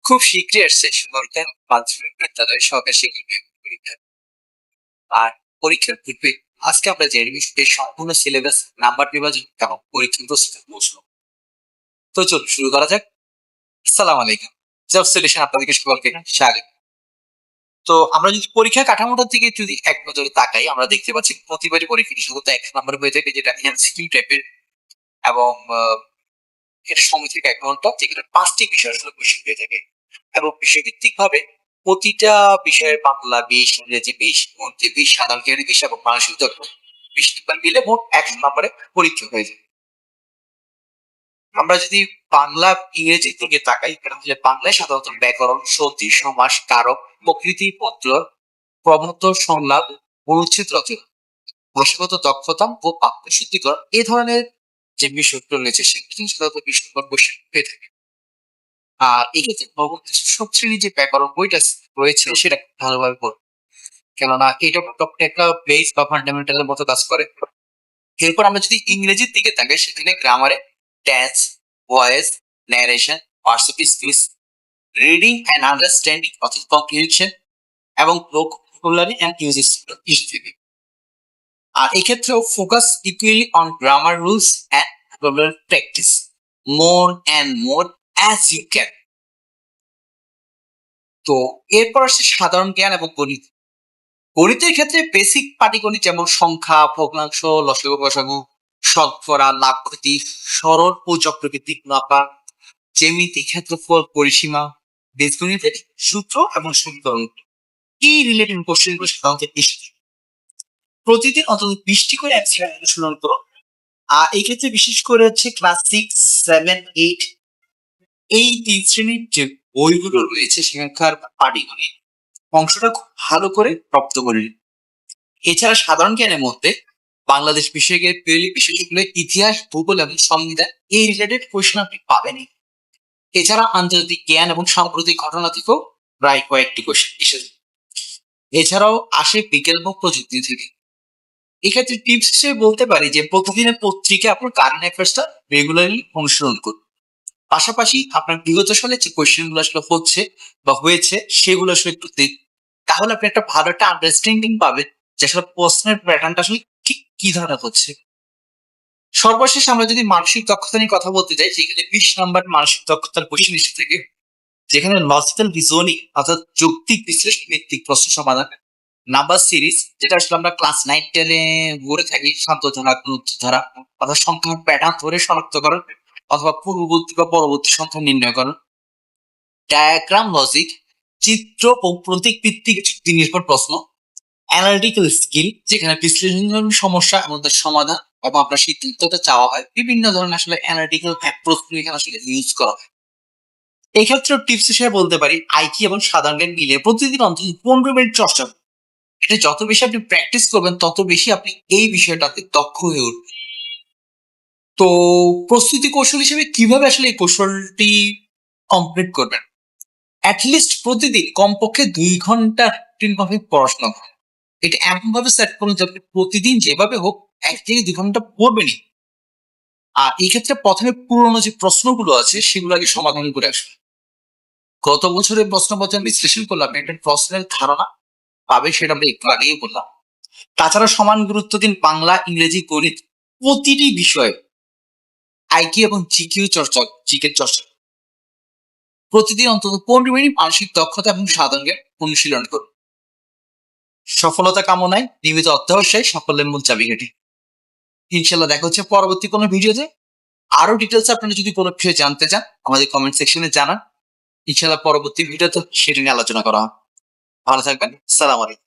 খুব শীঘ্রই আসছে সরকার প্রাথমিক বিদ্যালয় সহকারী শিক্ষক পরীক্ষা। আর পরীক্ষার পূর্বে আজকে আমরা জেনে নিব এই সম্পূর্ণ সিলেবাস, নাম্বার বিভাজন এবং পরীক্ষার প্রস্তুতির কৌশল। তো চলুন শুরু করা যাক। আসসালামু আলাইকুম। জব সলিউশন আপনাদেরকে সকলকে স্বাগত। তো আমরা যদি পরীক্ষা কাঠামোটার দিকে যদি এক নজরে তাকাই, আমরা দেখতে পাচ্ছি প্রতিবারই পরীক্ষাটি শুধু এক নাম্বার হয়ে থাকে, যেটা এমসিকিউ টাইপের এবং এটা সময় থেকে 1 ঘন্টা, যেখানে 5টি বিষয় আসলে কোশ্চেন হয়ে থাকে এবং বিষয়ভিত্তিক ভাবে প্রতিটা বিষয়ের বাংলা 20, ইংরেজি 20, গণিত 20, সাধারণ জ্ঞান 20 এবং মানসিক দক্ষতা 20 নাম্বার মিলে মোট 100 নাম্বারে পরীক্ষা হয়ে যায়। আমরা যদি বাংলা ইংরেজির দিকে তাকাই, তাহলে বাংলায় সাধারণত ব্যাকরণ, সন্ধি, সমাস, কারক, প্রকৃতি, পত্র, প্রবন্ধ, সংলাপ, অনুচ্ছেদ রচনা, ভাষাগত দক্ষতা ও বাক্য শুদ্ধিকরণ এই ধরনের যে বিষয়গুলো রয়েছে সেগুলো সাধারণত 20 নম্বর কোশ্চেন হয়ে থাকে। আর এক্ষেত্রে সব শ্রেণীর যে ব্যাকরণ বইটা রয়েছে সেটা ভালোভাবে পড়বে, কেননা এটা মোটামুটি একটা বেস বা ফান্ডামেন্টালের মতো কাজ করে। এরপর আমরা যদি ইংরেজির দিকে তাকাই, সেখানে গ্রামারে tense, voice, narration, parts of speech, reading and understanding অর্থাৎ কম্প্রিহেনশন এবং ভোকাবুলারি অ্যান্ড ইউজেস থেকে। আর এক্ষেত্রেও focus equally on grammar rules and vocabulary practice more and more as you can. তো এরপর আসছে সাধারণ জ্ঞান এবং গণিত। গণিতের ক্ষেত্রে বেসিক পাটিগণিত যেমন সংখ্যা, ভগ্নাংশ, লসাগু, গসাগু, শতকরা, লাভ, ক্ষতি, সরল ও চক্রভিত্তিক মাপা, জ্যামিতি, ক্ষেত্রফল, পরিসীমা, বীজগণিতের সূত্র এবং সমীকরণ, এই রিলেটেড কোশ্চেনগুলো সাধারণত এসে থাকে। প্রতিদিন অন্তত 20টি করে এমসিকিউ অনুশীলন করো। আর এই ক্ষেত্রে বিশেষ করে হচ্ছে ক্লাস 6, 7, 8 এই 3 শ্রেণীর যে বইগুলো রয়েছে সেখানকার পাটিগণিত অংশটা খুব ভালো করে রপ্ত করে নিন। এছাড়া সাধারণ জ্ঞানের মধ্যে বাংলাদেশ বিষয়কের বিষয়গুলো ইতিহাস, ভূগোল এবং সংবিধান এই রিলেটেড কোশ্চেন আপনি পাবেনই। এছাড়া আন্তর্জাতিক জ্ঞান এবং সাম্প্রতিক ঘটনা থেকেও প্রায় কয়েকটি কোশ্চেন এসেছে। এছাড়াও আসে বিজ্ঞান এবং প্রযুক্তি থেকে। এক্ষেত্রে টিপস হিসেবে বলতে পারি যে প্রতিদিনের পত্রিকা আপনার কারেন্ট অ্যাফেয়ার্সটা রেগুলারলি অনুসরণ করুন। পাশাপাশি আপনার বিগত সালে যে কোশ্চেনগুলো আসলে হচ্ছে বা হয়েছে সেগুলো আসলে একটু দেখুন। তাহলে আপনি একটা ভালো একটা আন্ডারস্ট্যান্ডিং পাবেন যে আসলে প্রশ্নের প্যাটার্নটা আসলে ঠিক কি ধরনের হচ্ছে। সর্বশেষ আমরা যদি মানসিক দক্ষতা নিয়ে কথা বলতে যাই, সেখানে 20 নাম্বার মানসিক দক্ষতার কোশ্চেন এসে থাকে, যেখানে লজিক্যাল রিজনিং অর্থাৎ যৌক্তিক বিশ্লেষণ ভিত্তিক প্রশ্ন সমাধান, নাম্বার সিরিজ যেটা আসলে আমরা ক্লাস 9, 10 এ পড়ে থাকি, শান্ত ধারা, গুরুত্ব ধারা অর্থাৎ সংখ্যার প্যাটার্ন ধরে শনাক্তকরণ অথবা পূর্ববর্তী বা পরবর্তী সংখ্যা নির্ণয়করণ, ডায়াগ্রাম লজিক, চিত্র ও প্রতীক ভিত্তিক যুক্তি নির্ভর প্রশ্ন, অ্যানালিটিক্যাল স্কিল যেখানে বিশ্লেষণ সমস্যা এবং তার সমাধান এবং আপনার সিদ্ধান্তটা চাওয়া হয়, বিভিন্ন ধরনের আসলে অ্যানালিটিক্যাল প্রশ্ন এখানে আসলে ইউজ করা হয়। এই ক্ষেত্রে টিপস হিসেবে বলতে পারি আইকিউ এবং সাধারণ জ্ঞান মিলিয়ে প্রতিদিন অন্তত 15 মিনিট চর্চা করুন। এটা যত বেশি আপনি প্র্যাকটিস করবেন তত বেশি আপনি এই বিষয়টাতে দক্ষ হয়ে উঠবেন। তো প্রস্তুতি কৌশল হিসেবে কিভাবে আসলে এই কৌশলটি কমপ্লিট করবেন? অ্যাটলিস্ট প্রতিদিন কমপক্ষে 2 ঘন্টা রুটিনভাবে পড়াশোনা করুন। এটা এমন ভাবে সেট করুন যে আপনি প্রতিদিন যেভাবে হোক 1 থেকে 2 ঘন্টা পড়বেনই। আর এই ক্ষেত্রে প্রথমে পুরোনো যে প্রশ্নগুলো আছে সেগুলো আগে সমাধান করে আসুন। গত বছরের প্রশ্নপত্র বিশ্লেষণ করলাম, একটা প্রশ্নের ধারণা পাবে, সেটা আমরা একটু আগেই বললাম। তাছাড়া সমান গুরুত্ব দিন বাংলা, ইংরেজি, গণিত প্রতিটি বিষয়ে আইকিউ এবং জিকে চর্চা। প্রতিদিন অন্তত 15 মিনিট মানসিক দক্ষতা এবং সাধারণ জ্ঞান অনুশীলন করুন। সফলতা কামনায় নিয়মিত অধ্যবসায় সাফল্যের মূল চাবিকাঠি। ইনশাল্লাহ দেখা হচ্ছে পরবর্তী কোনো ভিডিওতে। আরো ডিটেলস আপনারা যদি কোনো বিষয়ে জানতে চান আমাদের কমেন্ট সেকশনে জানান। ইনশাল্লাহ পরবর্তী ভিডিওতে সেটা নিয়ে আলোচনা করা হবে। ভালো থাকবেন। সালাম আলাইকুম।